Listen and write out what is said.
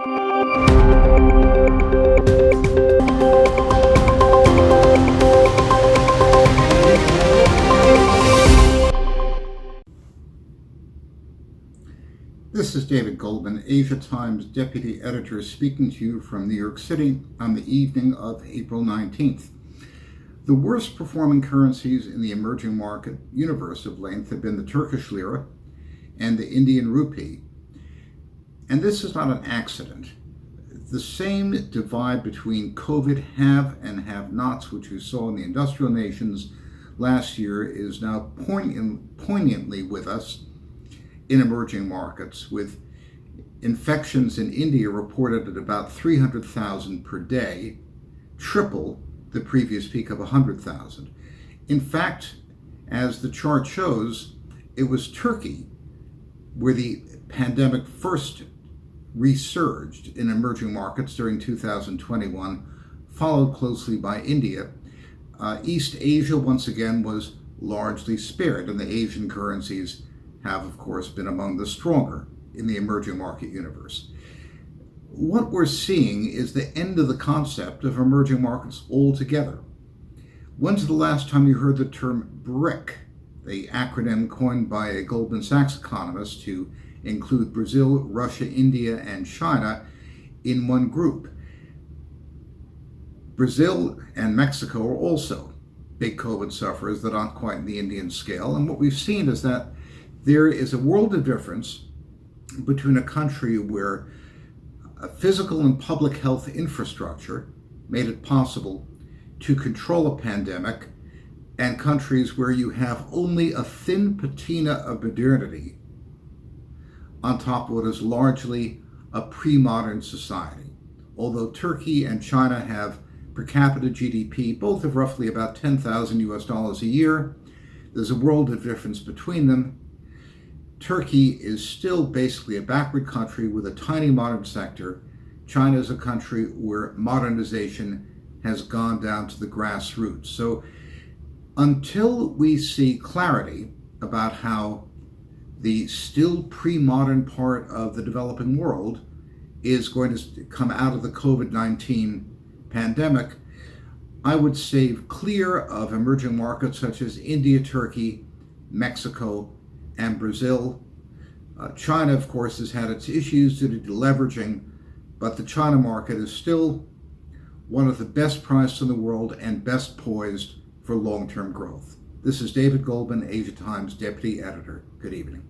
This is David Goldman, Asia Times Deputy Editor, speaking to you from New York City on the evening of April 19th. The worst performing currencies in the emerging market universe of late have been the Turkish lira and the Indian rupee. And this is not an accident. The same divide between COVID have and have-nots, which we saw in the industrial nations last year, is now poignantly with us in emerging markets, with infections in India reported at about 300,000 per day, triple the previous peak of 100,000. In fact, as the chart shows, it was Turkey where the pandemic first resurged in emerging markets during 2021, followed closely by India. East Asia, once again, was largely spared, and the Asian currencies have, of course, been among the stronger in the emerging market universe. What we're seeing is the end of the concept of emerging markets altogether. When's the last time you heard the term BRIC, the acronym coined by a Goldman Sachs economist to include Brazil, Russia, India, and China in one group? Brazil and Mexico are also big COVID sufferers that aren't quite in the Indian scale. And what we've seen is that there is a world of difference between a country where a physical and public health infrastructure made it possible to control a pandemic, and countries where you have only a thin patina of modernity on top of what is largely a pre-modern society. Although Turkey and China have per capita GDP, both of roughly about $10,000 a year, there's a world of difference between them. Turkey is still basically a backward country with a tiny modern sector. China is a country where modernization has gone down to the grassroots. So until we see clarity about how the still pre-modern part of the developing world is going to come out of the COVID-19 pandemic, I would stay clear of emerging markets such as India, Turkey, Mexico, and Brazil. China, of course, has had its issues due to deleveraging, but the China market is still one of the best priced in the world and best poised for long-term growth. This is David Goldman, Asia Times Deputy Editor. Good evening.